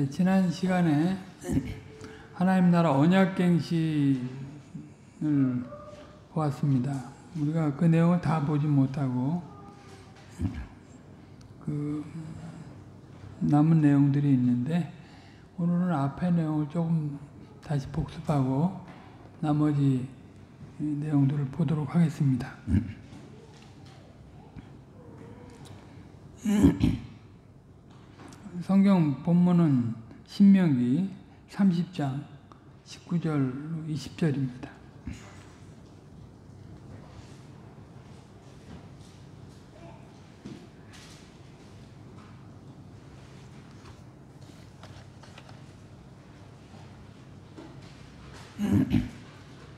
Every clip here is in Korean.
지난 시간에 하나님 나라 언약갱신을 보았습니다. 우리가 그 내용을 다 보지 못하고 그 남은 내용들이 있는데 오늘은 앞에 내용을 조금 다시 복습하고 나머지 내용들을 보도록 하겠습니다. 성경 본문은 신명기 30장 19절로 20절입니다.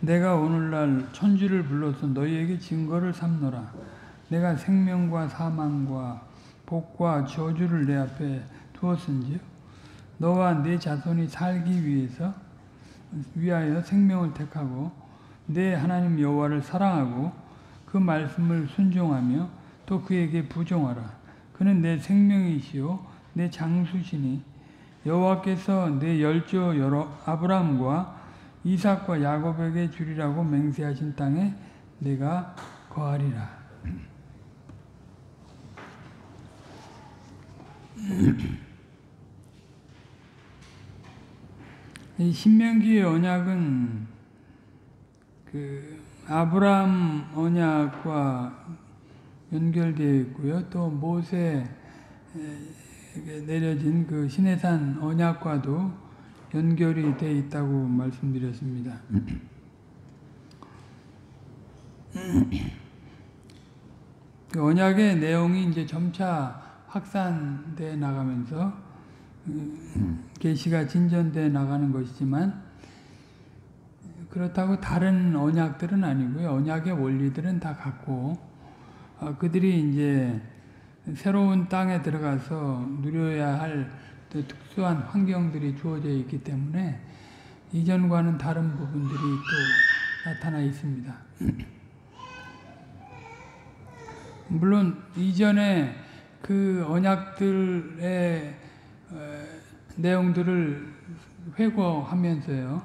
내가 오늘날 천지를 불러서 너희에게 증거를 삼노라. 내가 생명과 사망과 복과 저주를 내 앞에 두었은지요. 너와 네 자손이 살기 위하여 생명을 택하고 내 하나님 여호와를 사랑하고 그 말씀을 순종하며 또 그에게 부종하라. 그는 내 생명이시요 내 장수시니 여호와께서 내 열조 아브라함과 이삭과 야곱에게 주리라고 맹세하신 땅에 내가 거하리라. 이 신명기의 언약은 그 아브라함 언약과 연결되어 있고요. 또 모세에게 내려진 그 시내산 언약과도 연결이 되어 있다고 말씀드렸습니다. 그 언약의 내용이 이제 점차 확산돼 나가면서 계시가 진전돼 나가는 것이지만 그렇다고 다른 언약들은 아니고요. 언약의 원리들은 다 같고 그들이 이제 새로운 땅에 들어가서 누려야 할 특수한 환경들이 주어져 있기 때문에 이전과는 다른 부분들이 또 나타나 있습니다. 물론 이전에 그 언약들의 내용들을 회고하면서요,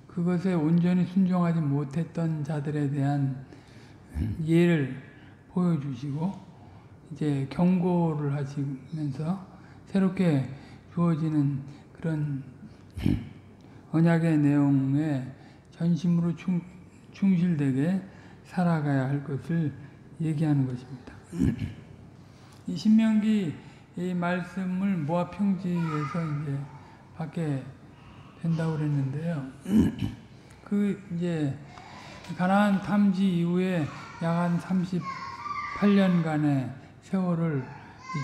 그것에 온전히 순종하지 못했던 자들에 대한 예를 보여주시고 이제 경고를 하시면서 새롭게 주어지는 그런 언약의 내용에 전심으로 충실되게 살아가야 할 것을 얘기하는 것입니다. 이 신명기 이 말씀을 모압 평지에서 이제 받게 된다고 그랬는데요. 그 이제 가나안 탐지 이후에 약 한 38년간의 세월을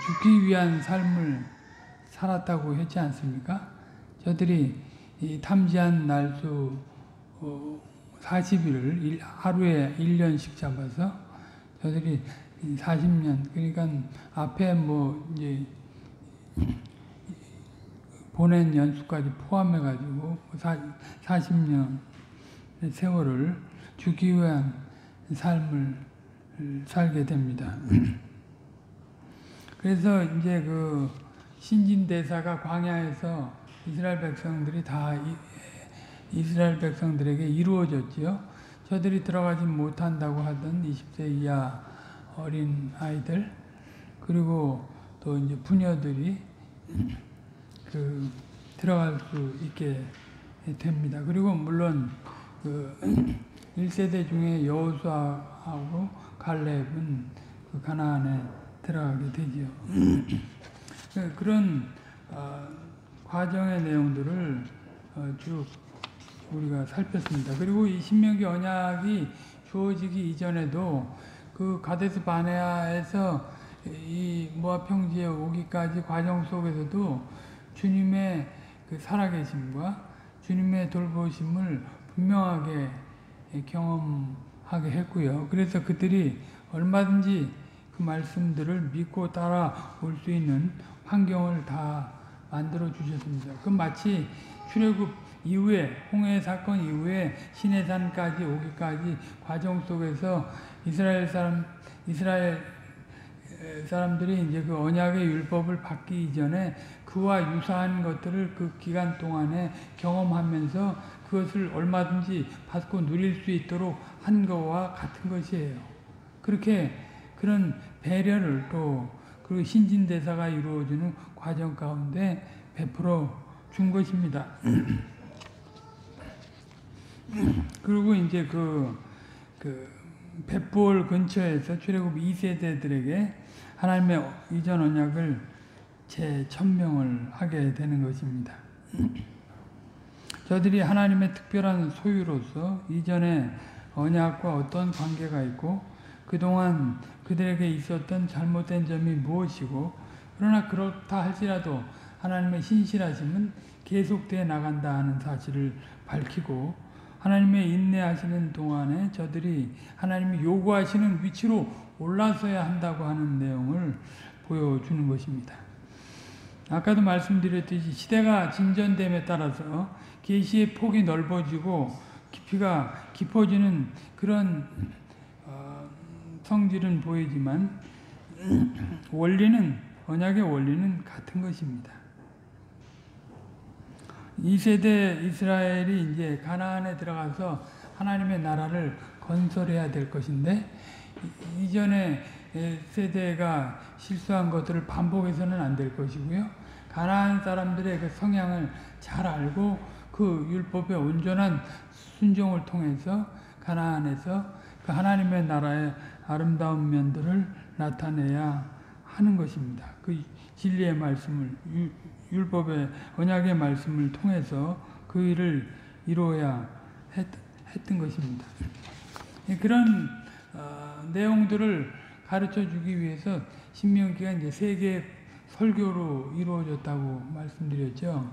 죽기 위한 삶을 살았다고 했지 않습니까? 저들이 이 탐지한 날수 40일을 하루에 1년씩 잡아서 저들이 40년, 그러니까 앞에 뭐 이제 보낸 연수까지 포함해가지고 40년 세월을 죽기 위한 삶을 살게 됩니다. 그래서 이제 그 신진대사가 광야에서 이스라엘 백성들이 다 이스라엘 백성들에게 이루어졌지요. 저들이 들어가지 못한다고 하던 20세 이하 어린 아이들, 그리고 또 이제 부녀들이 그 들어갈 수 있게 됩니다. 그리고 물론 그 1세대 중에 여호수아하고 갈렙은 그 가나안에 들어가게 되지요. 그런 과정의 내용들을 쭉 우리가 살폈습니다. 그리고 이 신명기 언약이 주어지기 이전에도 그 가데스 바네아에서 이 모압 평지에 오기까지 과정 속에서도 주님의 그 살아계심과 주님의 돌보심을 분명하게 경험하게 했고요. 그래서 그들이 얼마든지 그 말씀들을 믿고 따라올 수 있는 환경을 다 만들어 주셨습니다. 그 마치 출애굽 이후에, 홍해 사건 이후에 시내산까지 오기까지 과정 속에서 이스라엘 사람들이 이제 그 언약의 율법을 받기 이전에 그와 유사한 것들을 그 기간 동안에 경험하면서 그것을 얼마든지 받고 누릴 수 있도록 한 것과 같은 것이에요. 그렇게 그런 배려를 또 그 신진대사가 이루어지는 과정 가운데 베풀어 준 것입니다. 그리고 이제 그 벳볼 근처에서 출애굽 2세대들에게 하나님의 이전 언약을 재천명을 하게 되는 것입니다. 저들이 하나님의 특별한 소유로서 이전에 언약과 어떤 관계가 있고 그동안 그들에게 있었던 잘못된 점이 무엇이고 그러나 그렇다 할지라도 하나님의 신실하심은 계속되어 나간다 하는 사실을 밝히고 하나님의 인내하시는 동안에 저들이 하나님이 요구하시는 위치로 올라서야 한다고 하는 내용을 보여주는 것입니다. 아까도 말씀드렸듯이 시대가 진전됨에 따라서 계시의 폭이 넓어지고 깊이가 깊어지는 그런 성질은 보이지만 언약의 원리는 같은 것입니다. 2세대 이스라엘이 이제 가나안에 들어가서 하나님의 나라를 건설해야 될 것인데 이전에 세대가 실수한 것들을 반복해서는 안 될 것이고요. 가나안 사람들의 그 성향을 잘 알고 그 율법의 온전한 순종을 통해서 가나안에서 그 하나님의 나라의 아름다운 면들을 나타내야 하는 것입니다. 그 진리의 말씀을 율법의 언약의 말씀을 통해서 그 일을 이루어야 했던 것입니다. 그런 내용들을 가르쳐 주기 위해서 신명기가 이제 세계 설교로 이루어졌다고 말씀드렸죠.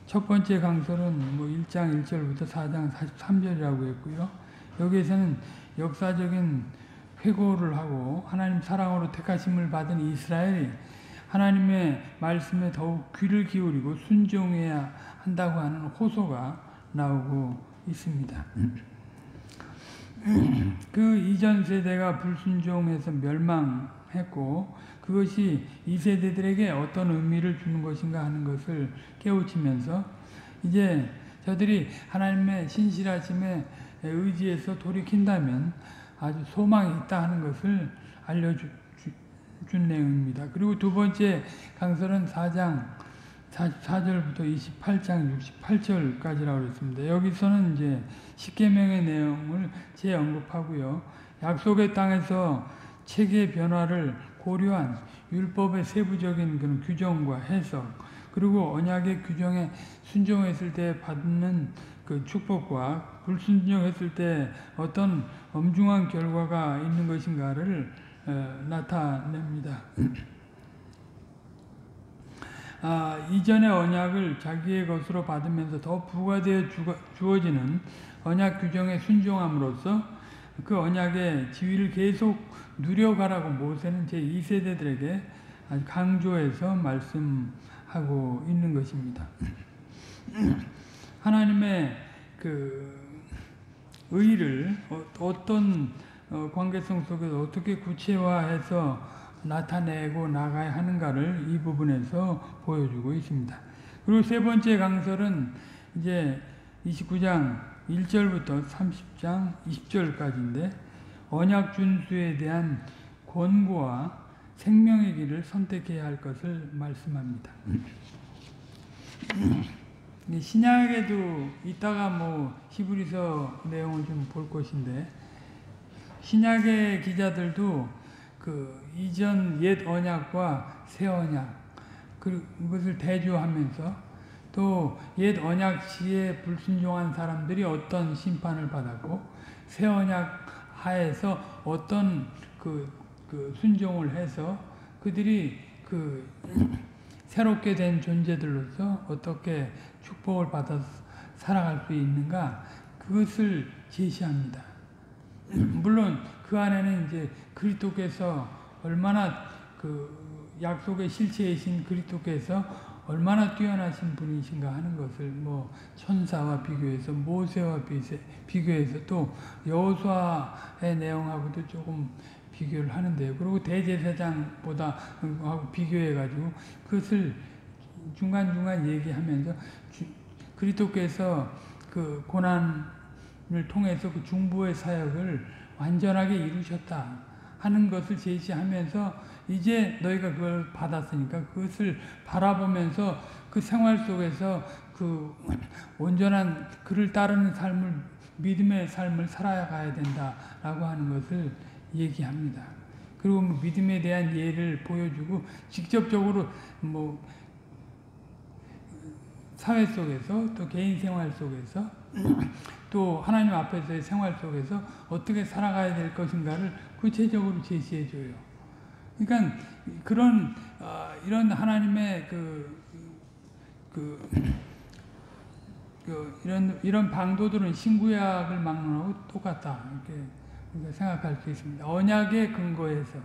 첫 번째 강설은 뭐 1장 1절부터 4장 43절이라고 했고요. 여기에서는 역사적인 회고를 하고 하나님 사랑으로 택하심을 받은 이스라엘이 하나님의 말씀에 더욱 귀를 기울이고 순종해야 한다고 하는 호소가 나오고 있습니다. 그 이전 세대가 불순종해서 멸망했고 그것이 이 세대들에게 어떤 의미를 주는 것인가 하는 것을 깨우치면서 이제 저들이 하나님의 신실하심에 의지해서 돌이킨다면 아주 소망이 있다 하는 것을 알려준 내용입니다. 그리고 두 번째 강설은 4장 44절부터 28장 68절까지라고 했습니다. 여기서는 이제 십계명의 내용을 재언급하고요. 약속의 땅에서 체계 변화를 고려한 율법의 세부적인 그런 규정과 해석, 그리고 언약의 규정에 순종했을 때 받는 그 축복과 불순종했을 때 어떤 엄중한 결과가 있는 것인가를 나타냅니다. 이전의 언약을 자기의 것으로 받으면서 더 부과되어 주어지는 언약 규정에 순종함으로써 그 언약의 지위를 계속 누려가라고 모세는 제2세대들에게 아주 강조해서 말씀하고 있는 것입니다. 하나님의 그 의를 어떤 관계성 속에서 어떻게 구체화해서 나타내고 나가야 하는가를 이 부분에서 보여주고 있습니다. 그리고 세 번째 강설은 이제 29장 1절부터 30장 20절까지인데 언약 준수에 대한 권고와 생명의 길을 선택해야 할 것을 말씀합니다. 신약에도 이따가 뭐 히브리서 내용을 좀 볼 것인데 신약의 기자들도 그 이전 옛 언약과 새 언약 그것을 대조하면서 또 옛 언약 시에 불순종한 사람들이 어떤 심판을 받았고 새 언약 하에서 어떤 그 순종을 해서 그들이 그 새롭게 된 존재들로서 어떻게 축복을 받아 살아갈 수 있는가 그것을 제시합니다. 물론 그 안에는 이제 그리스도께서 얼마나 그 약속의 실체이신 그리스도께서 얼마나 뛰어나신 분이신가 하는 것을 뭐 천사와 비교해서 모세와 비교해서 또 여호수아의 내용하고도 조금 비교를 하는데요. 그리고 대제사장보다 하고 비교해가지고 그것을 중간중간 얘기하면서 그리스도께서 그 고난을 통해서 그 중보의 사역을 완전하게 이루셨다 하는 것을 제시하면서 이제 너희가 그걸 받았으니까 그것을 바라보면서 그 생활 속에서 그 온전한 그를 따르는 삶을 믿음의 삶을 살아가야 된다라고 하는 것을 얘기합니다. 그리고 믿음에 대한 예를 보여주고 직접적으로 뭐 사회 속에서 또 개인 생활 속에서 또 하나님 앞에서의 생활 속에서 어떻게 살아가야 될 것인가를 구체적으로 제시해 줘요. 그러니까 그런 이런 하나님의 이런 방도들은 신구약을 막론하고 똑같다 이렇게 우리가 생각할 수 있습니다. 언약의 근거에서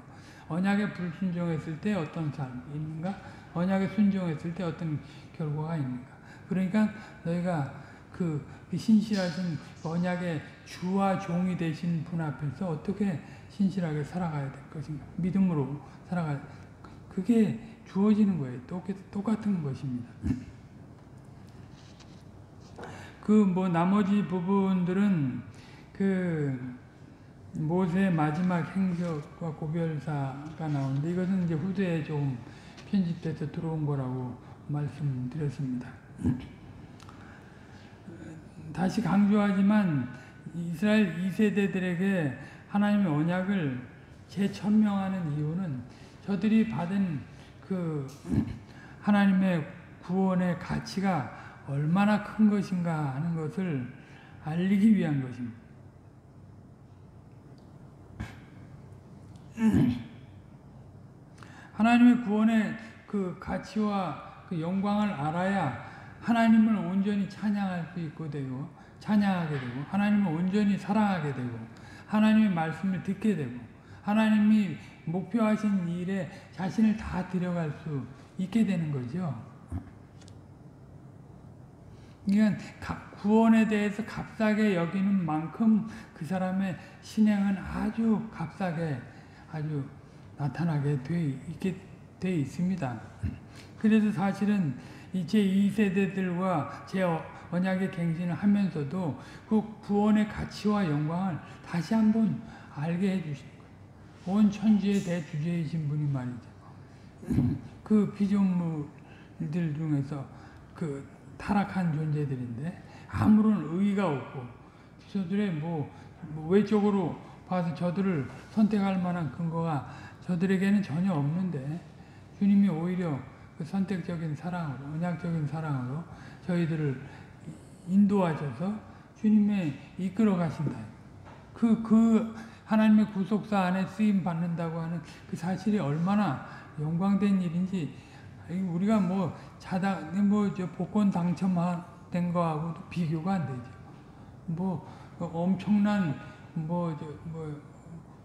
언약에 불순종했을 때 어떤 삶이 있는가, 언약에 순종했을 때 어떤 결과가 있는가. 그러니까 너희가 그 신실하신 언약의 주와 종이 되신 분 앞에서 어떻게 신실하게 살아가야 될 것인가, 믿음으로 살아갈, 그게 주어지는 거예요. 똑같은 것입니다. 그 뭐 나머지 부분들은 그 모세의 마지막 행적과 고별사가 나오는데 이것은 이제 후대에 좀 편집돼서 들어온 거라고 말씀드렸습니다. 다시 강조하지만 이스라엘 2세대들에게 하나님의 언약을 재천명하는 이유는 저들이 받은 그 하나님의 구원의 가치가 얼마나 큰 것인가 하는 것을 알리기 위한 것입니다. 하나님의 구원의 그 가치와 그 영광을 알아야 하나님을 온전히 찬양할 수 있고 되고 찬양하게 되고 하나님을 온전히 사랑하게 되고 하나님의 말씀을 듣게 되고 하나님이 목표하신 일에 자신을 다 들여갈 수 있게 되는 거죠. 그러니까 구원에 대해서 값싸게 여기는 만큼 그 사람의 신앙은 아주 값싸게 아주 나타나게 돼 있습니다. 그래서 사실은 제 2세대들과 제 언약의 갱신을 하면서도 그 구원의 가치와 영광을 다시 한번 알게 해주신 거예요. 온 천지의 대주제이신 분이 말이죠. 그 피조물들 중에서 그 타락한 존재들인데 아무런 의의가 없고 저들의 뭐 외적으로 봐서 저들을 선택할 만한 근거가 저들에게는 전혀 없는데 주님이 오히려 그 선택적인 사랑으로 언약적인 사랑으로 저희들을 인도하셔서 주님의 이끌어 가신다. 그 하나님의 구속사 안에 쓰임 받는다고 하는 그 사실이 얼마나 영광된 일인지 우리가 뭐 자다 저 복권 당첨된 거하고도 비교가 안 되죠. 뭐 엄청난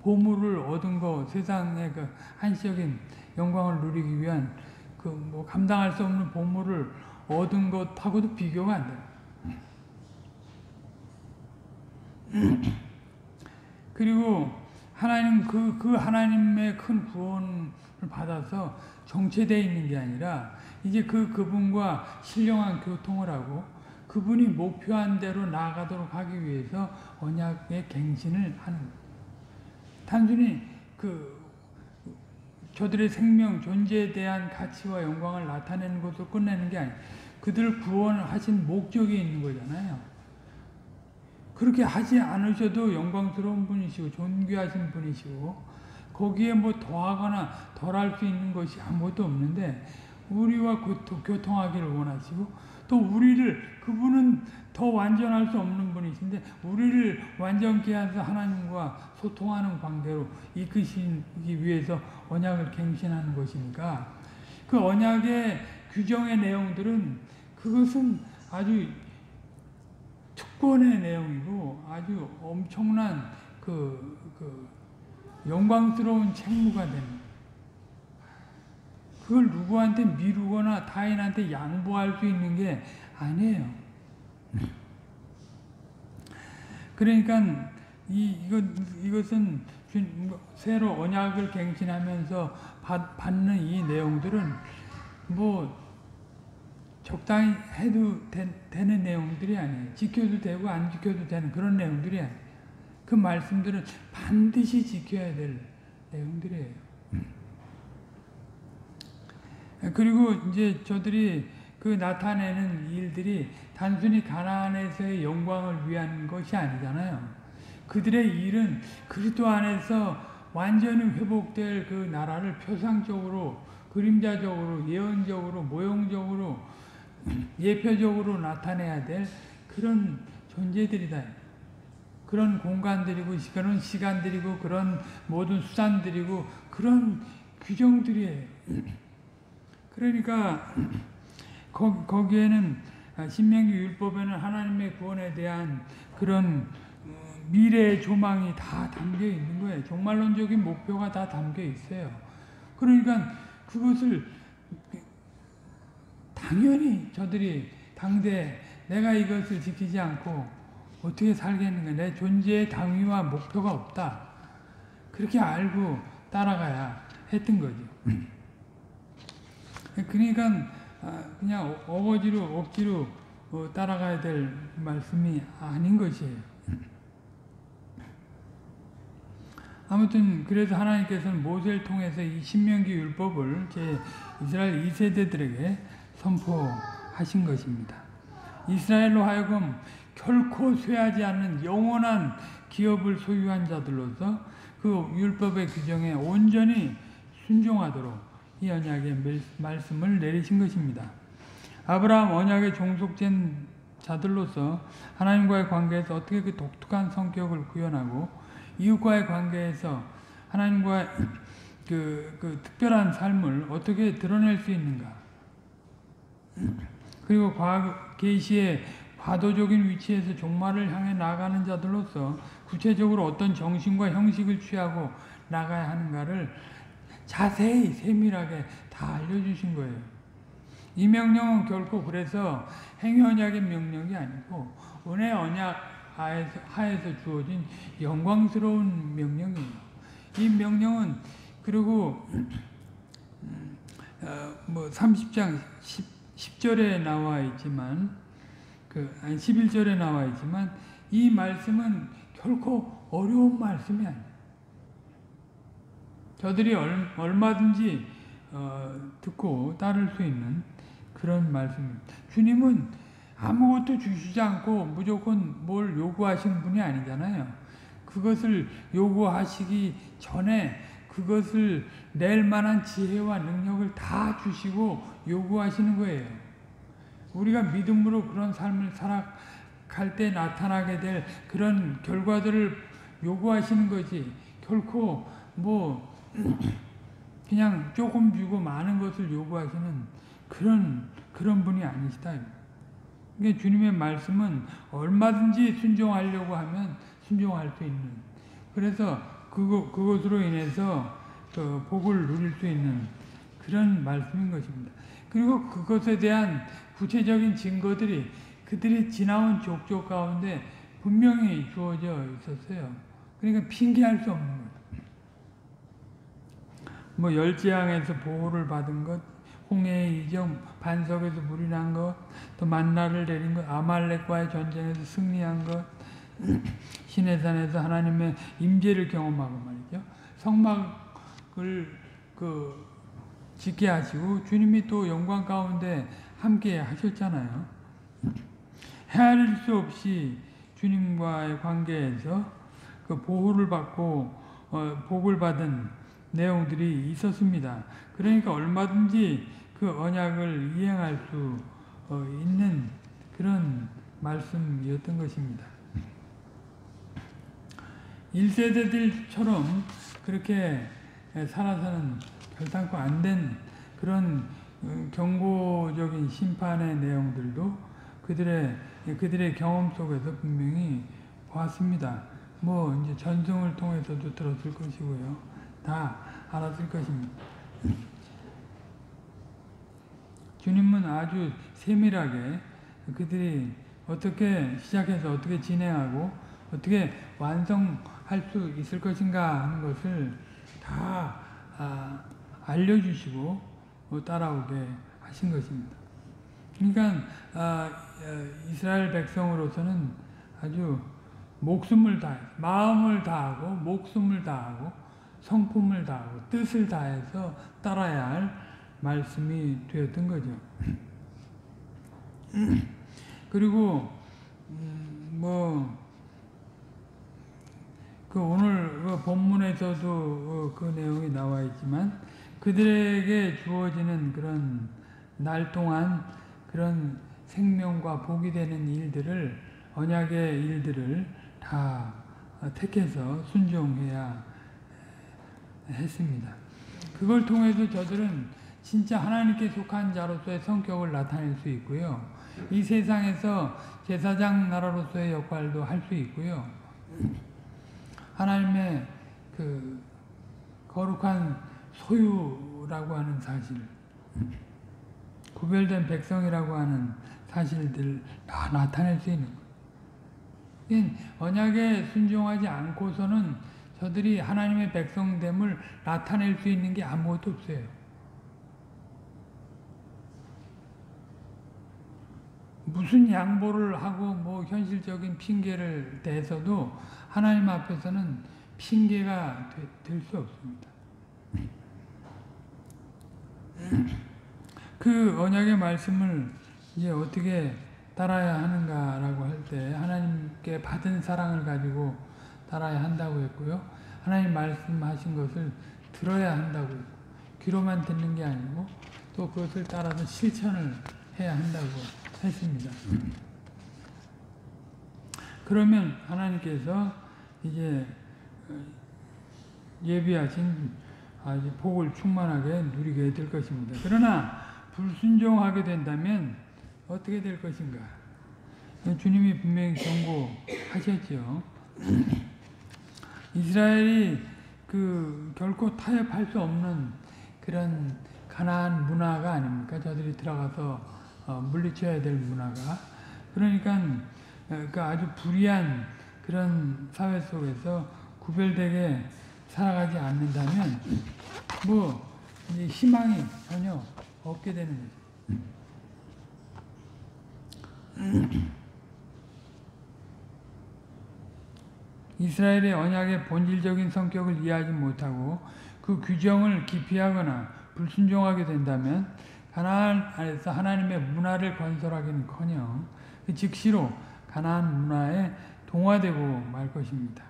보물을 얻은 거 세상의 그 한시적인 영광을 누리기 위한 그 뭐 감당할 수 없는 보물을 얻은 것하고도 비교가 안 돼요. 그리고 하나님 그 하나님의 큰 구원을 받아서 정체되어 있는 게 아니라 이제 그분과 신령한 교통을 하고 그분이 목표한 대로 나아가도록 하기 위해서 언약의 갱신을 하는 거예요. 단순히 저들의 생명, 존재에 대한 가치와 영광을 나타내는 것으로 끝내는 게 아니에요. 그들을 구원하신 목적이 있는 거잖아요. 그렇게 하지 않으셔도 영광스러운 분이시고 존귀하신 분이시고 거기에 뭐 더하거나 덜할 수 있는 것이 아무것도 없는데 우리와 교통하기를 원하시고 또 그분은 더 완전할 수 없는 분이신데 우리를 완전케 해서 하나님과 소통하는 관계로 이끄시기 위해서 언약을 갱신하는 것이니까 그 언약의 규정의 내용들은 그것은 아주 특권의 내용이고 아주 엄청난 영광스러운 책무가 됩니다. 그걸 누구한테 미루거나 타인한테 양보할 수 있는 게 아니에요. 그러니까 이것은 새로 언약을 갱신하면서 받는 이 내용들은 뭐 적당히 해도 되는 내용들이 아니에요. 지켜도 되고 안 지켜도 되는 그런 내용들이 아니에요. 그 말씀들은 반드시 지켜야 될 내용들이에요. 그리고 이제 저들이 그 나타내는 일들이 단순히 가나안에서의 영광을 위한 것이 아니잖아요. 그들의 일은 그리스도 안에서 완전히 회복될 그 나라를 표상적으로, 그림자적으로, 예언적으로, 모형적으로, 예표적으로 나타내야 될 그런 존재들이다. 그런 공간들이고, 그런 시간들이고, 그런 모든 수단들이고, 그런 규정들이에요. 그러니까 거기에는 신명기 율법에는 하나님의 구원에 대한 그런 미래의 조망이 다 담겨 있는 거예요. 종말론적인 목표가 다 담겨 있어요. 그러니까 그것을 당연히 저들이 당대 내가 이것을 지키지 않고 어떻게 살겠는가, 내 존재의 당위와 목표가 없다, 그렇게 알고 따라가야 했던 거죠. 그러니까 그냥 억지로 따라가야 될 말씀이 아닌 것이에요. 아무튼 그래서 하나님께서는 모세를 통해서 이 신명기 율법을 이스라엘 2세대들에게 선포하신 것입니다. 이스라엘로 하여금 결코 쇠하지 않는 영원한 기업을 소유한 자들로서 그 율법의 규정에 온전히 순종하도록 이 언약의 말씀을 내리신 것입니다. 아브라함 언약의 종속된 자들로서 하나님과의 관계에서 어떻게 그 독특한 성격을 구현하고 이웃과의 관계에서 하나님과의 그 특별한 삶을 어떻게 드러낼 수 있는가. 그리고 계시의 과도적인 위치에서 종말을 향해 나아가는 자들로서 구체적으로 어떤 정신과 형식을 취하고 나가야 하는가를 자세히 세밀하게 다 알려주신 거예요. 이 명령은 결코 그래서 행위언약의 명령이 아니고 은혜 언약 하에서 주어진 영광스러운 명령이에요. 이 명령은 그리고 30장 10절에 나와 있지만 11절에 나와 있지만 이 말씀은 결코 어려운 말씀이 아니에요. 저들이 얼마든지 듣고 따를 수 있는 그런 말씀입니다. 주님은 아무것도 주시지 않고 무조건 뭘 요구하시는 분이 아니잖아요. 그것을 요구하시기 전에 그것을 낼 만한 지혜와 능력을 다 주시고 요구하시는 거예요. 우리가 믿음으로 그런 삶을 살아갈 때 나타나게 될 그런 결과들을 요구하시는 거지, 결코 그냥 조금 주고 많은 것을 요구하시는 그런 분이 아니시다. 그러니까 주님의 말씀은 얼마든지 순종하려고 하면 순종할 수 있는, 그래서 그것으로 인해서 복을 누릴 수 있는 그런 말씀인 것입니다. 그리고 그것에 대한 구체적인 증거들이 그들이 지나온 족족 가운데 분명히 주어져 있었어요. 그러니까 핑계할 수 없는 거예요. 열재앙에서 보호를 받은 것, 홍해의 이정, 반석에서 물이 난 것, 또 만나를 내린 것, 아말렉과의 전쟁에서 승리한 것, 시내산에서 하나님의 임재를 경험하고 말이죠. 성막을 짓게 하시고 주님이 또 영광 가운데 함께 하셨잖아요. 헤아릴 수 없이 주님과의 관계에서 그 보호를 받고 복을 받은 내용들이 있었습니다. 그러니까 얼마든지 그 언약을 이행할 수 있는 그런 말씀이었던 것입니다. 1세대들처럼 그렇게 살아서는 결단코 안 된 그런 경고적인 심판의 내용들도 그들의 경험 속에서 분명히 보았습니다. 이제 전승을 통해서도 들었을 것이고요. 다 알았을 것입니다. 주님은 아주 세밀하게 그들이 어떻게 시작해서 어떻게 진행하고 어떻게 완성할 수 있을 것인가 하는 것을 다 알려주시고 따라오게 하신 것입니다. 그러니까 이스라엘 백성으로서는 아주 목숨을 다해, 마음을 다하고 목숨을 다하고 성품을 다하고 뜻을 다해서 따라야 할 말씀이 되었던 거죠. 그리고 오늘 본문에서도 그 내용이 나와 있지만 그들에게 주어지는 그런 날 동안 그런 생명과 복이 되는 일들을, 언약의 일들을 다 택해서 순종해야 했습니다. 그걸 통해서 저들은 진짜 하나님께 속한 자로서의 성격을 나타낼 수 있고요. 이 세상에서 제사장 나라로서의 역할도 할 수 있고요. 하나님의 그 거룩한 소유라고 하는 사실, 구별된 백성이라고 하는 사실들 다 나타낼 수 있는 거예요. 언약에 순종하지 않고서는 저들이 하나님의 백성됨을 나타낼 수 있는 게 아무것도 없어요. 무슨 양보를 하고 현실적인 핑계를 대서도 하나님 앞에서는 핑계가 될 수 없습니다. 그 언약의 말씀을 이제 어떻게 따라야 하는가라고 할 때 하나님께 받은 사랑을 가지고 따라야 한다고 했고요. 하나님 말씀하신 것을 들어야 한다고 했고, 귀로만 듣는 게 아니고 또 그것을 따라서 실천을 해야 한다고 했습니다. 그러면 하나님께서 이제 예비하신 아주 복을 충만하게 누리게 될 것입니다. 그러나 불순종하게 된다면 어떻게 될 것인가? 주님이 분명히 경고하셨죠. 이스라엘이 결코 타협할 수 없는 그런 가나안 문화가 아닙니까? 저들이 들어가서 물리쳐야 될 문화가. 그러니까 아주 불의한 그런 사회 속에서 구별되게 살아가지 않는다면 이제 희망이 전혀 없게 되는 거죠. 이스라엘의 언약의 본질적인 성격을 이해하지 못하고 그 규정을 기피하거나 불순종하게 된다면 가나안 안에서 하나님의 문화를 건설하기는커녕 즉시로 가나안 문화에 동화되고 말 것입니다.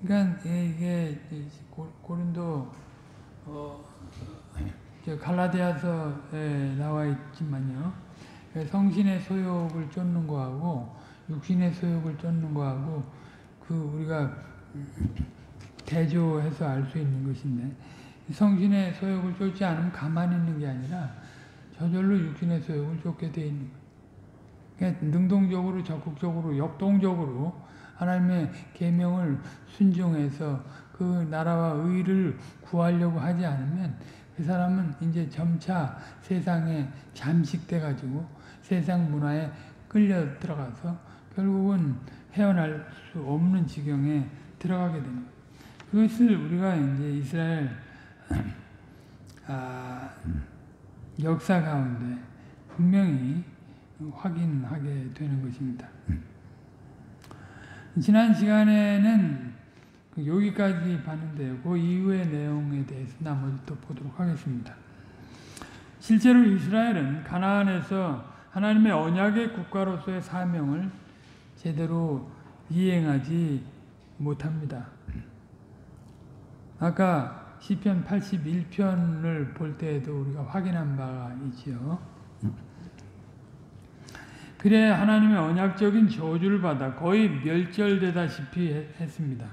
그러니까 이게 고린도 갈라디아서에 나와 있지만요, 성신의 소욕을 쫓는 거하고 육신의 소욕을 쫓는 거하고 우리가 대조해서 알 수 있는 것인데, 성신의 소욕을 쫓지 않으면 가만히 있는 게 아니라 저절로 육신의 소욕을 쫓게 돼 있는 거예요. 그러니까 능동적으로, 적극적으로, 역동적으로 하나님의 계명을 순종해서 그 나라와 의를 구하려고 하지 않으면 그 사람은 이제 점차 세상에 잠식돼 가지고 세상 문화에 끌려 들어가서 결국은 헤어날 수 없는 지경에 들어가게 됩니다. 그것을 우리가 이제 이스라엘 역사 가운데 분명히 확인하게 되는 것입니다. 지난 시간에는 여기까지 봤는데요. 그 이후의 내용에 대해서 나머지 또 보도록 하겠습니다. 실제로 이스라엘은 가나안에서 하나님의 언약의 국가로서의 사명을 제대로 이행하지 못합니다. 아까 시편 81편을 볼 때에도 우리가 확인한 바가 있지요. 그래 하나님의 언약적인 저주를 받아 거의 멸절되다시피 했습니다.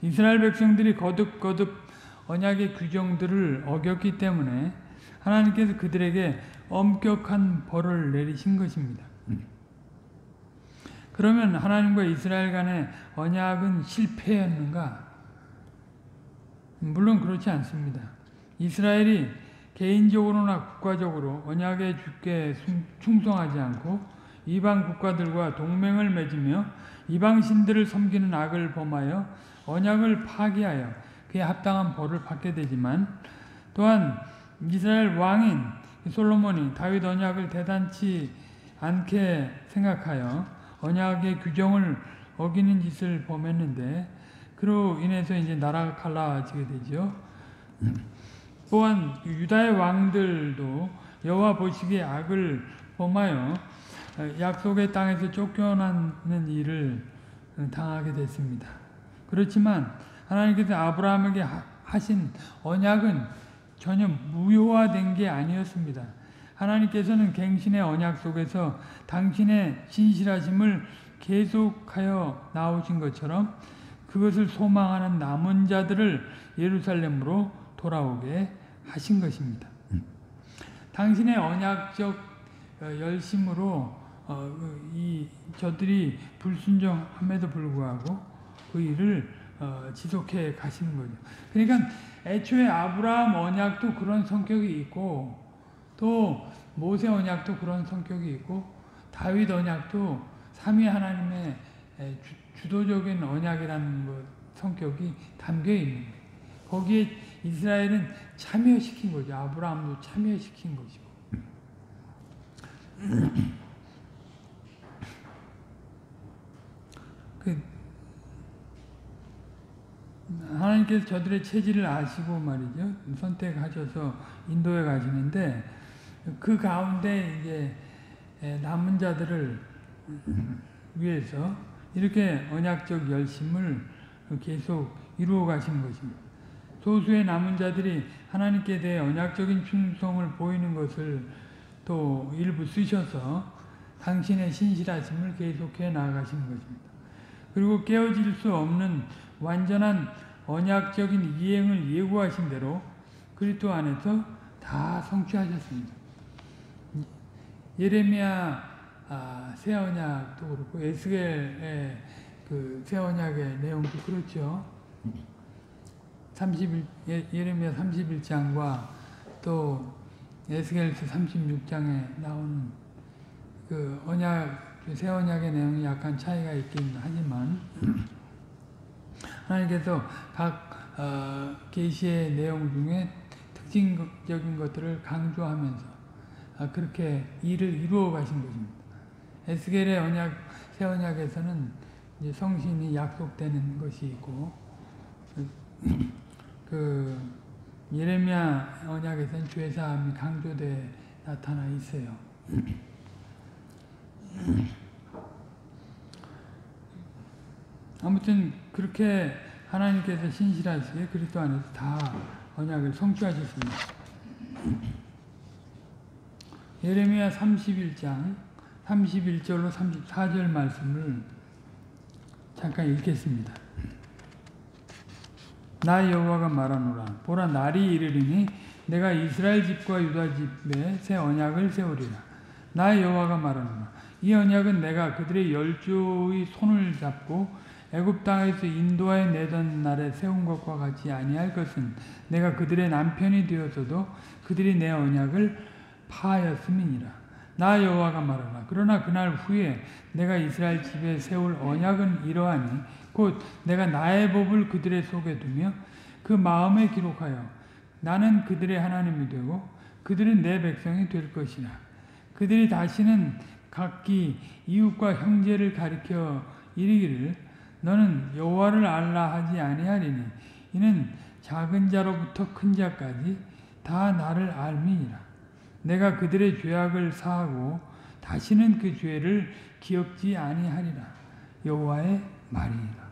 이스라엘 백성들이 거듭거듭 언약의 규정들을 어겼기 때문에 하나님께서 그들에게 엄격한 벌을 내리신 것입니다. 그러면 하나님과 이스라엘 간의 언약은 실패였는가? 물론 그렇지 않습니다. 이스라엘이 개인적으로나 국가적으로 언약의 주께 충성하지 않고 이방 국가들과 동맹을 맺으며 이방 신들을 섬기는 악을 범하여 언약을 파기하여 그에 합당한 벌을 받게 되지만, 또한 이스라엘 왕인 솔로몬이 다윗 언약을 대단치 않게 생각하여 언약의 규정을 어기는 짓을 범했는데, 그로 인해서 이제 나라가 갈라지게 되죠. 또한 유다의 왕들도 여호와 보시기에 악을 범하여 약속의 땅에서 쫓겨나는 일을 당하게 됐습니다. 그렇지만 하나님께서 아브라함에게 하신 언약은 전혀 무효화된 게 아니었습니다. 하나님께서는 갱신의 언약 속에서 당신의 신실하심을 계속하여 나오신 것처럼 그것을 소망하는 남은 자들을 예루살렘으로 돌아오게 하신 것입니다. 당신의 언약적 열심으로 저들이 불순종함에도 불구하고 그 일을 지속해 가시는 거죠. 그러니까 애초에 아브라함 언약도 그런 성격이 있고, 또 모세 언약도 그런 성격이 있고, 다윗 언약도 삼위 하나님의 주도적인 언약이라는 성격이 담겨 있는 거예요. 거기에 이스라엘은 참여시킨 거죠. 아브라함도 참여시킨 것이고. 하나님께서 저들의 체질을 아시고 말이죠. 선택하셔서 인도에 가시는데, 그 가운데 이제 남은 자들을 위해서 이렇게 언약적 열심을 계속 이루어 가시는 것입니다. 소수의 남은 자들이 하나님께 대해 언약적인 충성을 보이는 것을 또 일부 쓰셔서 당신의 신실하심을 계속해 나아가시는 것입니다. 그리고 깨어질 수 없는 완전한 언약적인 이행을 예고하신 대로 그리스도 안에서 다 성취하셨습니다. 예레미야 새 언약도 그렇고 에스겔의 그 새 언약의 내용도 그렇죠. 예레미야 31장과 또 에스겔서 36장에 나오는 그 새 언약의 내용이 약간 차이가 있긴 하지만, 하나님께서 각 계시의 내용 중에 특징적인 것들을 강조하면서 그렇게 일을 이루어 가신 것입니다. 에스겔의 언약, 새 언약에서는 이제 성신이 약속되는 것이 있고, 그 예레미야 언약에서는 죄사함이 강조돼 나타나 있어요. 아무튼 그렇게 하나님께서 신실하시게 그리스도 안에서 다 언약을 성취하셨습니다. 예레미야 31장 31절로 34절 말씀을 잠깐 읽겠습니다. 나 여호와가 말하노라. 보라, 날이 이르리니 내가 이스라엘 집과 유다 집에 새 언약을 세우리라. 나 여호와가 말하노라. 이 언약은 내가 그들의 열조의 손을 잡고 애굽 땅에서 인도하여 내던 날에 세운 것과 같이 아니할 것은 내가 그들의 남편이 되었어도 그들이 내 언약을 파하였음이니라. 나 여호와가 말하노라. 그러나 그날 후에 내가 이스라엘 집에 세울 언약은 이러하니 곧 내가 나의 법을 그들의 속에 두며 그 마음에 기록하여 나는 그들의 하나님이 되고 그들은 내 백성이 될 것이라. 그들이 다시는 각기 이웃과 형제를 가리켜 이르기를 너는 여호와를 알라 하지 아니하리니 이는 작은 자로부터 큰 자까지 다 나를 알미니라. 내가 그들의 죄악을 사하고 다시는 그 죄를 기억지 아니하리라. 여호와의 말이니라.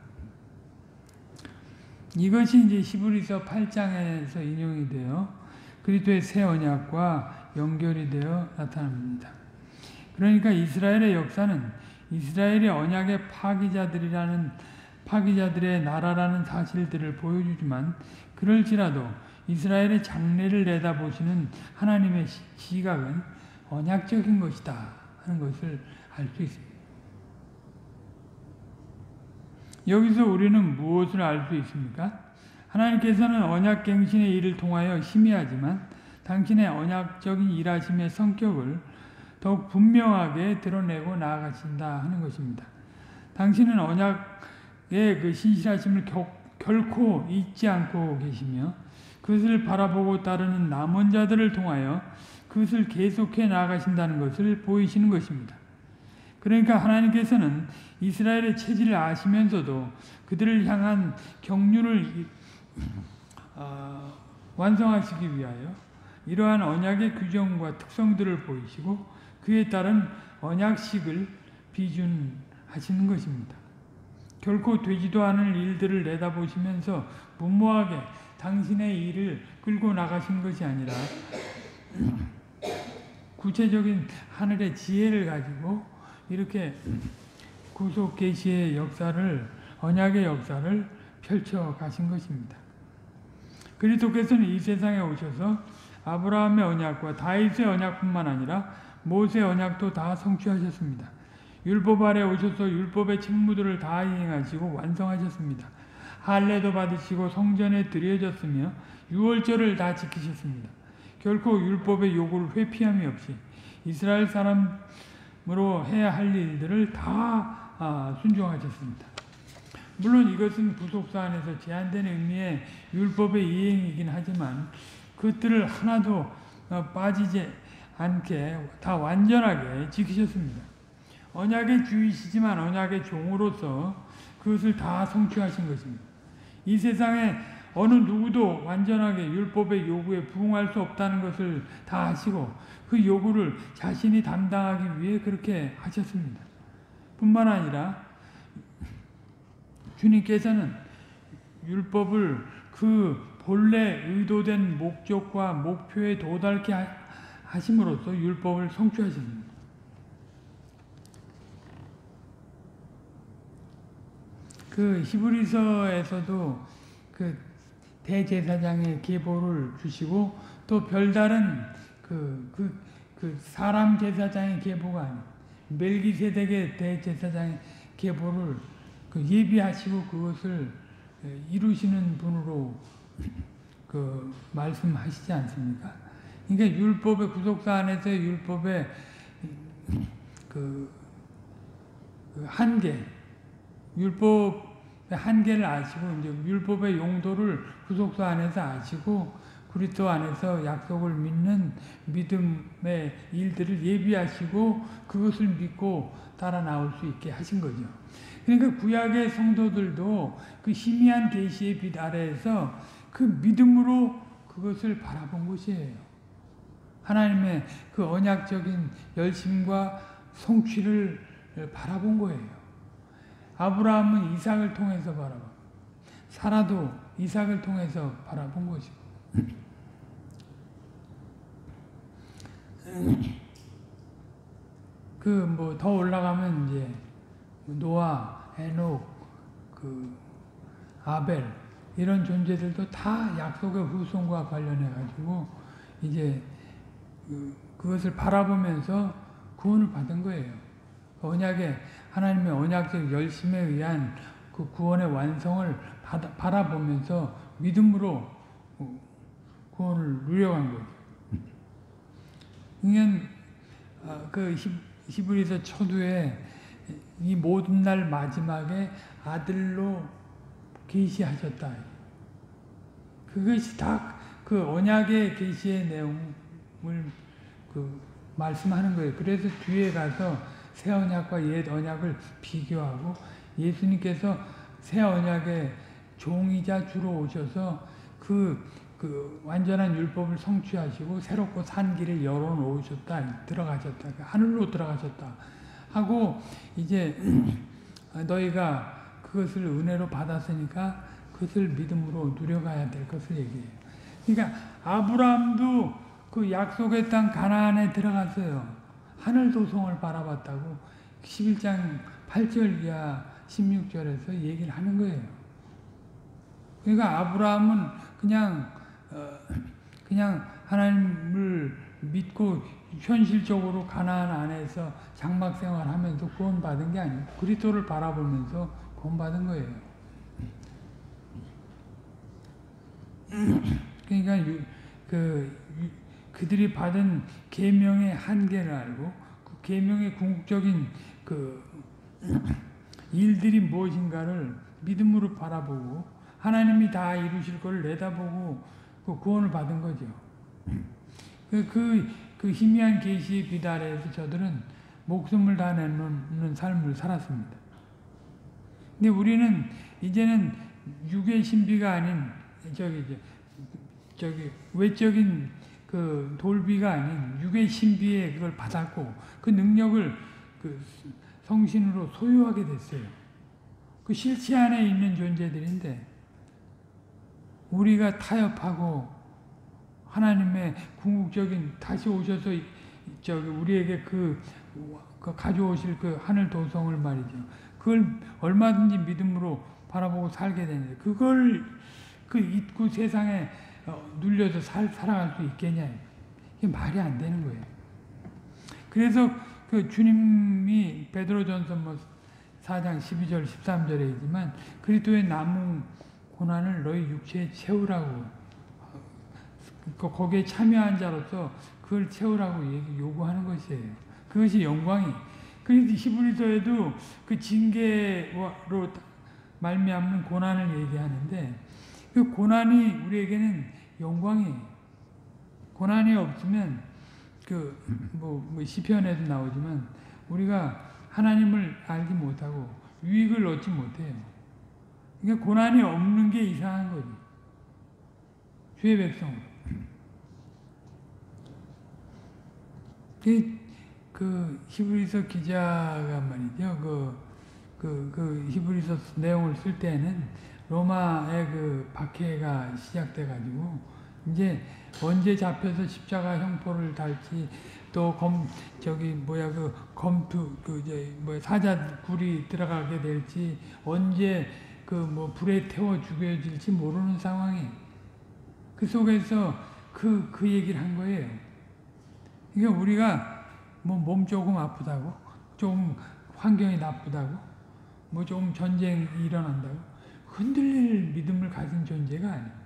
이것이 이제 히브리서 8장에서 인용이 되어 그리스도의 새 언약과 연결이 되어 나타납니다. 그러니까 이스라엘의 역사는 이스라엘의 언약의 파기자들의 나라라는 사실들을 보여주지만, 그럴지라도 이스라엘의 장래를 내다보시는 하나님의 시각은 언약적인 것이다 하는 것을 알 수 있습니다. 여기서 우리는 무엇을 알 수 있습니까? 하나님께서는 언약갱신의 일을 통하여 심의하지만 당신의 언약적인 일하심의 성격을 더욱 분명하게 드러내고 나아가신다 하는 것입니다. 당신은 언약의 그 신실하심을 결코 잊지 않고 계시며 그것을 바라보고 따르는 남은 자들을 통하여 그것을 계속해 나아가신다는 것을 보이시는 것입니다. 그러니까 하나님께서는 이스라엘의 체질을 아시면서도 그들을 향한 경륜을 완성하시기 위하여 이러한 언약의 규정과 특성들을 보이시고 그에 따른 언약식을 비준하시는 것입니다. 결코 되지도 않을 일들을 내다보시면서 무모하게 당신의 일을 끌고 나가신 것이 아니라 구체적인 하늘의 지혜를 가지고 이렇게 구속 계시의 역사를, 언약의 역사를 펼쳐 가신 것입니다. 그리스도께서는 이 세상에 오셔서 아브라함의 언약과 다윗의 언약뿐만 아니라 모세의 언약도 다 성취하셨습니다. 율법 아래 오셔서 율법의 책무들을 다 이행하시고 완성하셨습니다. 할례도 받으시고 성전에 드려졌으며 유월절을 다 지키셨습니다. 결코 율법의 요구를 회피함이 없이 이스라엘 사람으로 해야 할 일들을 다 순종하셨습니다. 물론 이것은 구속사 안에서 제한된 의미의 율법의 이행이긴 하지만 그것들을 하나도 빠지지 않게 다 완전하게 지키셨습니다. 언약의 주이시지만 언약의 종으로서 그것을 다 성취하신 것입니다. 이 세상에 어느 누구도 완전하게 율법의 요구에 부응할 수 없다는 것을 다 아시고 그 요구를 자신이 담당하기 위해 그렇게 하셨습니다. 뿐만 아니라 주님께서는 율법을 그 본래 의도된 목적과 목표에 도달케 하심으로써 율법을 성취하셨습니다. 그 히브리서에서도 그 대제사장의 계보를 주시고 또 별다른 그 사람 제사장의 계보가 아닌 멜기세덱의 대제사장의 계보를 예비하시고 그것을 이루시는 분으로 그 말씀하시지 않습니까? 그러니까 율법의 구속사 안에서 율법의 그 한계, 율법의 한계를 아시고 이제 율법의 용도를 구속사 안에서 아시고 그리스도 안에서 약속을 믿는 믿음의 일들을 예비하시고 그것을 믿고 따라 나올 수 있게 하신 거죠. 그러니까 구약의 성도들도 그 희미한 계시의 빛 아래에서 그 믿음으로 그것을 바라본 것이에요. 하나님의 그 언약적인 열심과 성취를 바라본 거예요. 아브라함은 이삭을 통해서 바라보고 사라도 이삭을 통해서 바라본 것이고 그 뭐 더 올라가면 이제 노아, 에녹, 그 아벨 이런 존재들도 다 약속의 후손과 관련해 가지고 이제 그것을 바라보면서 구원을 받은 거예요. 언약의 하나님의 언약적 열심에 의한 그 구원의 완성을 바라보면서 믿음으로 구원을 누려간 거죠. 그러니까 그 히브리서 초두에 이 모든 날 마지막에 아들로 계시하셨다. 그것이 다 그 언약의 계시의 내용을 그 말씀하는 거예요. 그래서 뒤에 가서 새 언약과 옛 언약을 비교하고 예수님께서 새 언약의 종이자 주로 오셔서 그 완전한 율법을 성취하시고 새롭고 산 길을 열어놓으셨다. 들어가셨다. 하늘로 들어가셨다. 하고 이제 너희가 그것을 은혜로 받았으니까 그것을 믿음으로 누려가야 될 것을 얘기해요. 그러니까 아브라함도 그 약속의 땅 가나안에 들어갔어요. 하늘 도성을 바라봤다고 11장 8절 이하 16절에서 얘기를 하는 거예요. 그러니까 아브라함은 그냥 하나님을 믿고 현실적으로 가나안 안에서 장막 생활하면서 구원받은 게 아니고 그리스도를 바라보면서 구원받은 거예요. 그러니까 그들이 받은 계명의 한계를 알고 계명의 궁극적인 그 일들이 무엇인가를 믿음으로 바라보고 하나님이 다 이루실 것을 내다보고 그 구원을 받은 거죠. 그 희미한 계시의 빛 아래에서 저들은 목숨을 다 내놓는 삶을 살았습니다. 근데 우리는 이제는 육의 신비가 아닌 외적인 그 돌비가 아닌 육의 신비에 그걸 받았고 그 능력을 그 성신으로 소유하게 됐어요. 그 실체 안에 있는 존재들인데 우리가 하나님의 궁극적인 다시 오셔서 우리에게 그 가져오실 그 하늘 도성을 말이죠. 그걸 얼마든지 믿음으로 바라보고 살게 되는데 그걸 그 잊고 세상에 눌려서 살아갈 수 있겠냐. 이게 말이 안 되는 거예요. 그래서 그 주님이 베드로전서 4장 12절 13절에 있지만 그리스도의 남은 고난을 너희 육체에 채우라고 거기에 참여한 자로서 그걸 채우라고 요구하는 것이에요. 그것이 영광이. 그래서 히브리서에도 그 징계로 말미암는 고난을 얘기하는데 그 고난이 우리에게는 영광이에요. 고난이 없으면 시편에도 나오지만 우리가 하나님을 알지 못하고 유익을 얻지 못해요. 그러니까 고난이 없는 게 이상한 거죠. 주의 백성. 그 히브리서 기자가 말이죠. 그 히브리서 내용을 쓸 때는 로마의 그 박해가 시작돼 가지고 이제 언제 잡혀서 십자가 형포를 달지 또 사자굴이 들어가게 될지 언제 불에 태워 죽여질지 모르는 상황이 그 속에서 그 얘기를 한 거예요. 그러니까 우리가 몸 조금 아프다고 조금 환경이 나쁘다고 조금 전쟁이 일어난다고 흔들릴 믿음을 가진 존재가 아니에요.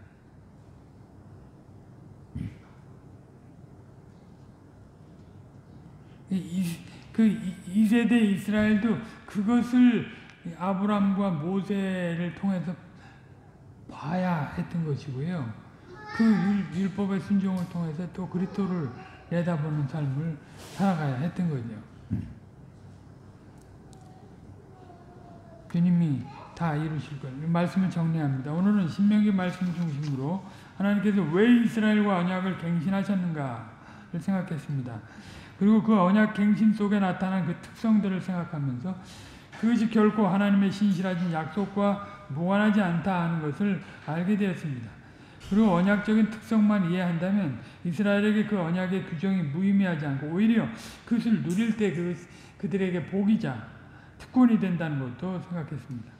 이 세대 이스라엘도 그것을 아브람과 모세를 통해서 봐야 했던 것이고요. 그 율법의 순종을 통해서 또 그리스도를 내다보는 삶을 살아가야 했던 거죠. 주님이 다 이루실 거예요. 말씀을 정리합니다. 오늘은 신명기 말씀 중심으로 하나님께서 왜 이스라엘과 언약을 갱신하셨는가를 생각했습니다. 그리고 그 언약 갱신 속에 나타난 그 특성들을 생각하면서 그것이 결코 하나님의 신실하신 약속과 무관하지 않다 하는 것을 알게 되었습니다. 그리고 언약적인 특성만 이해한다면 이스라엘에게 그 언약의 규정이 무의미하지 않고 오히려 그것을 누릴 때 그들에게 복이자 특권이 된다는 것도 생각했습니다.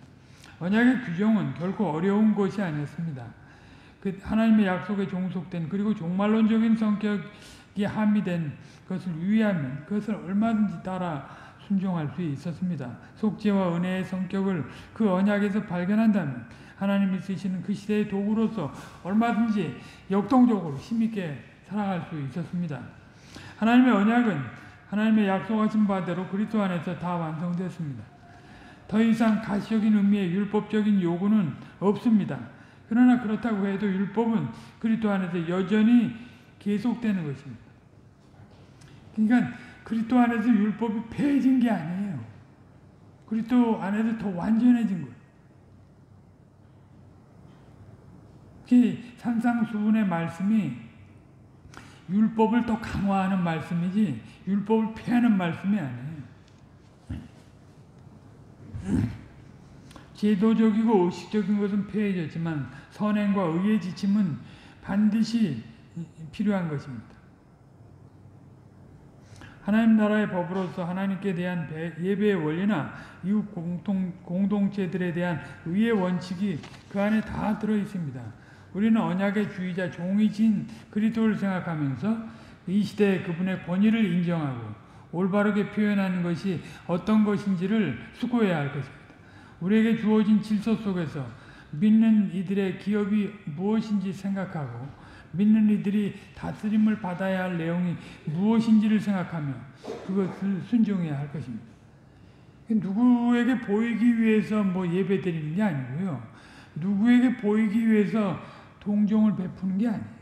언약의 규정은 결코 어려운 것이 아니었습니다. 그 하나님의 약속에 종속된 그리고 종말론적인 성격이 함의된 것을 유의하면 그것을 얼마든지 따라 순종할 수 있었습니다. 속죄와 은혜의 성격을 그 언약에서 발견한다면 하나님이 쓰시는 그 시대의 도구로서 얼마든지 역동적으로 힘있게 살아갈 수 있었습니다. 하나님의 언약은 하나님의 약속하신 바대로 그리스도 안에서 다 완성됐습니다. 더 이상 가시적인 의미의 율법적인 요구는 없습니다. 그러나 그렇다고 해도 율법은 그리스도 안에서 여전히 계속되는 것입니다. 그러니까 그리스도 안에서 율법이 폐해진 게 아니에요. 그리스도 안에서 더 완전해진 거예요. 산상수훈의 말씀이 율법을 더 강화하는 말씀이지 율법을 폐하는 말씀이 아니에요. 제도적이고 의식적인 것은 폐해졌지만 선행과 의의 지침은 반드시 필요한 것입니다. 하나님 나라의 법으로서 하나님께 대한 예배의 원리나 이웃 공동체들에 대한 의의 원칙이 그 안에 다 들어있습니다. 우리는 언약의 주의자 종이신 그리스도를 생각하면서 이 시대에 그분의 권위를 인정하고 올바르게 표현하는 것이 어떤 것인지를 수고해야 할 것입니다. 우리에게 주어진 질서 속에서 믿는 이들의 기업이 무엇인지 생각하고 믿는 이들이 다스림을 받아야 할 내용이 무엇인지를 생각하며 그것을 순종해야 할 것입니다. 누구에게 보이기 위해서 뭐 예배 드리는 게 아니고요. 누구에게 보이기 위해서 동정을 베푸는 게 아니에요.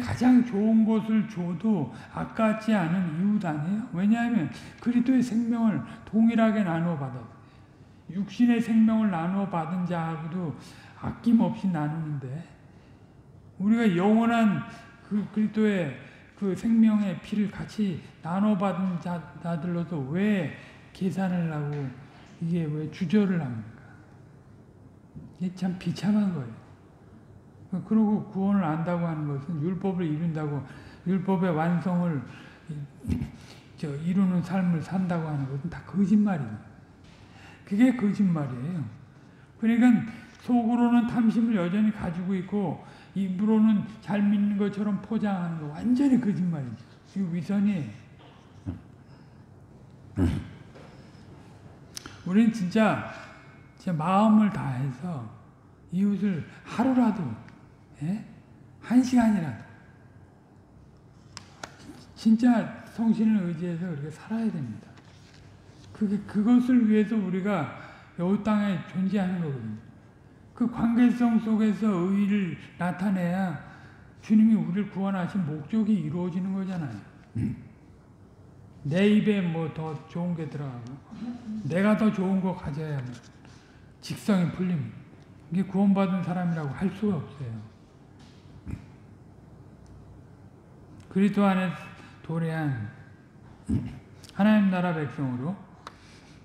가장 좋은 것을 줘도 아깝지 않은 이웃 아니에요? 왜냐하면 그리스도의 생명을 동일하게 나누어 받았어요. 육신의 생명을 나누어 받은 자하고도 아낌없이 나누는데 우리가 영원한 그 그리스도의 그 생명의 피를 같이 나눠 받은 자들로서 왜 계산을 하고 이게 왜 주저를 합니까? 이게 참 비참한 거예요. 그리고 구원을 안다고 하는 것은 율법을 이룬다고 율법의 완성을 이루는 삶을 산다고 하는 것은 다 거짓말입니다. 그게 거짓말이에요. 그러니까 속으로는 탐심을 여전히 가지고 있고 입으로는 잘 믿는 것처럼 포장하는 거 완전히 거짓말이죠. 이거 위선이에요. 우리는 진짜 마음을 다해서 이웃을 하루라도, 한 시간이라도 진짜 성신을 의지해서 그렇게 살아야 됩니다. 그것을 위해서 우리가 이 땅에 존재하는 거거든요. 그 관계성 속에서 의의를 나타내야 주님이 우리를 구원하신 목적이 이루어지는 거잖아요. 내 입에 뭐 더 좋은 게 들어가고 내가 더 좋은 거 가져야만 직성이 풀립니다. 이게 구원받은 사람이라고 할 수가 없어요. 그리스도 안에 도래한 하나님 나라 백성으로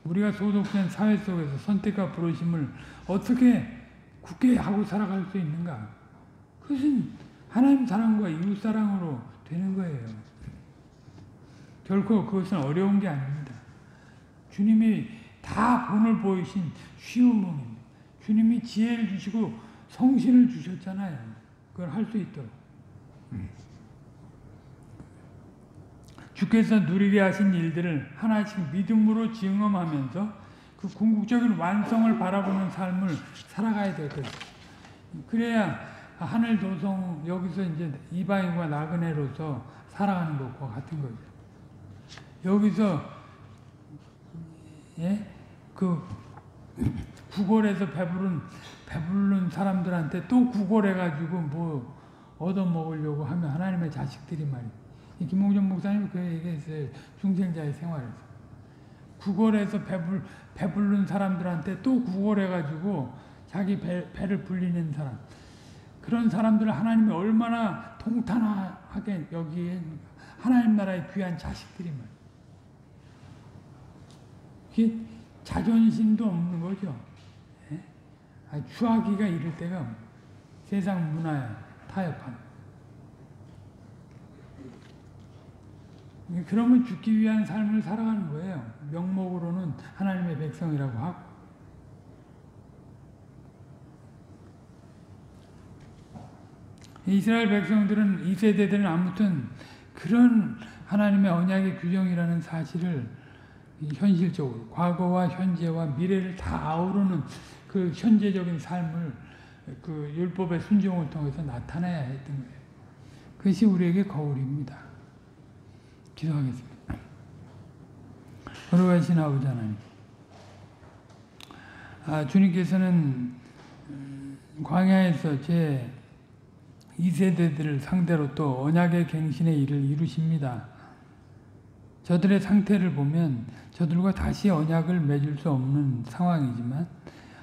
우리가 소속된 사회 속에서 선택과 부르심을 어떻게 굳게 하고 살아갈 수 있는가? 그것은 하나님 사랑과 이웃 사랑으로 되는 거예요. 결코 그것은 어려운 게 아닙니다. 주님이 다 본을 보이신 쉬운 몸입니다. 주님이 지혜를 주시고 성신을 주셨잖아요. 그걸 할 수 있도록. 주께서 누리게 하신 일들을 하나씩 믿음으로 증언하면서 그 궁극적인 완성을 바라보는 삶을 살아가야 될 것이죠. 그래야 하늘 도성 여기서 이제 이방인과 나그네로서 살아가는 것과 같은 거죠. 여기서 그 구걸해서 배부른 사람들한테 또 구걸해가지고 뭐 얻어먹으려고 하면 하나님의 자식들이 말이에요. 김홍전 목사님이 그 얘기했어요. 중생자의 생활에서. 구걸해서 배부른 사람들한테 또 구걸해가지고 자기 배를 불리는 사람. 그런 사람들을 하나님이 얼마나 통탄하게 여기에 하나님 나라의 귀한 자식들이 말이에요. 이게 자존심도 없는 거죠. 추하기가 이를 때가 세상 문화에 타협합니다. 그러면 죽기 위한 삶을 살아가는 거예요. 명목으로는 하나님의 백성이라고 하고. 이스라엘 백성들은, 이 세대들은 아무튼 그런 하나님의 언약의 규정이라는 사실을 현실적으로 과거와 현재와 미래를 다 아우르는 그 현재적인 삶을 그 율법의 순종을 통해서 나타내야 했던 거예요. 그것이 우리에게 거울입니다. 기도하겠습니다. 거룩하신 아버지 하나님, 주님께서는 광야에서 제 2세대들을 상대로 또 언약의 갱신의 일을 이루십니다. 저들의 상태를 보면 저들과 다시 언약을 맺을 수 없는 상황이지만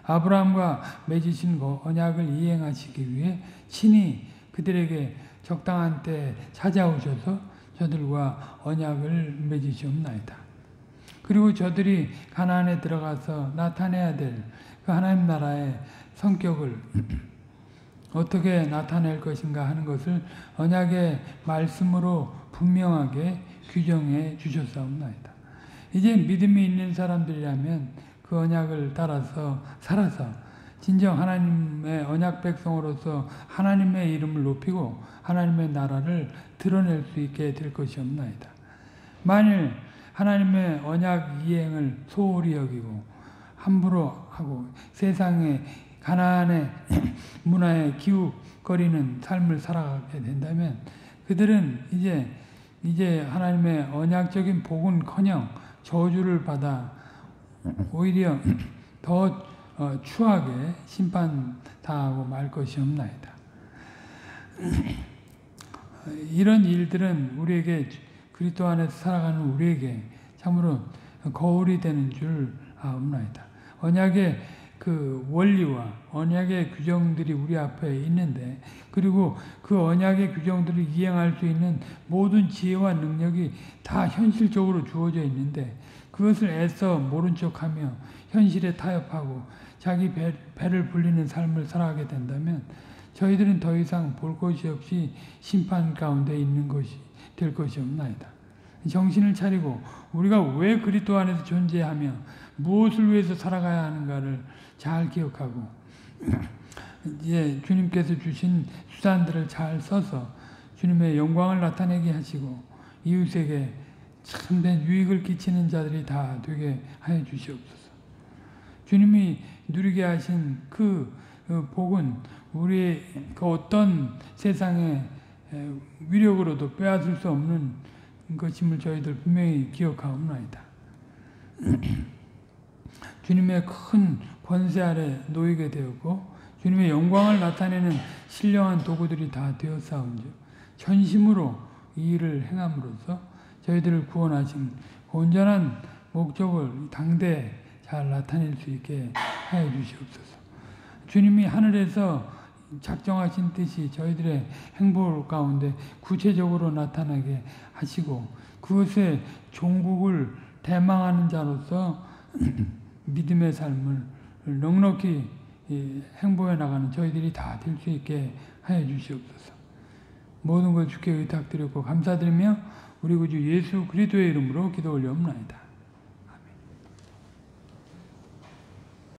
아브라함과 맺으신 언약을 이행하시기 위해 친히 그들에게 적당한 때 찾아오셔서 저들과 언약을 맺으시옵나이다. 그리고 저들이 가나안에 들어가서 나타내야 될 그 하나님 나라의 성격을 어떻게 나타낼 것인가 하는 것을 언약의 말씀으로 분명하게 규정해 주셨사옵나이다. 이제 믿음이 있는 사람들이라면 그 언약을 따라서 살아서 진정 하나님의 언약 백성으로서 하나님의 이름을 높이고 하나님의 나라를 드러낼 수 있게 될 것이옵나이다. 만일 하나님의 언약 이행을 소홀히 여기고 함부로 하고 세상에 가나안의 문화에 기웃거리는 삶을 살아가게 된다면 그들은 이제 하나님의 언약적인 복은커녕 저주를 받아 오히려 더 추하게 심판당하고 말 것이 없나이다. 이런 일들은 우리에게 그리스도 안에서 살아가는 우리에게 참으로 거울이 되는 줄 아옵나이다. 언약의 그 원리와 언약의 규정들이 우리 앞에 있는데 그리고 그 언약의 규정들을 이행할 수 있는 모든 지혜와 능력이 다 현실적으로 주어져 있는데 그것을 애써 모른 척하며 현실에 타협하고 자기 배를 불리는 삶을 살아가게 된다면 저희들은 더 이상 볼 것이 없이 심판 가운데 있는 것이 될 것이 없나이다. 정신을 차리고 우리가 왜 그리스도 안에서 존재하며 무엇을 위해서 살아가야 하는가를 잘 기억하고 이제 주님께서 주신 수단들을 잘 써서 주님의 영광을 나타내게 하시고 이웃에게 참된 유익을 끼치는 자들이 다 되게 하여 주시옵소서. 주님이 누리게 하신 그 복은 우리의 그 어떤 세상의 위력으로도 빼앗을 수 없는 것임을 저희들 분명히 기억하옵나이다. 주님의 큰 권세 아래 놓이게 되었고 주님의 영광을 나타내는 신령한 도구들이 다 되었사온즉 전심으로 이 일을 행함으로써 저희들을 구원하신 온전한 목적을 당대에 잘 나타낼 수 있게 하여 주시옵소서. 주님이 하늘에서 작정하신 뜻이 저희들의 행보 가운데 구체적으로 나타나게 하시고 그것의 종국을 대망하는 자로서 믿음의 삶을 넉넉히 행보해 나가는 저희들이 다 될 수 있게 하여 주시옵소서. 모든 걸 주께 의탁드렸고 감사드리며 우리 구주 예수 그리스도의 이름으로 기도 올려옵나이다.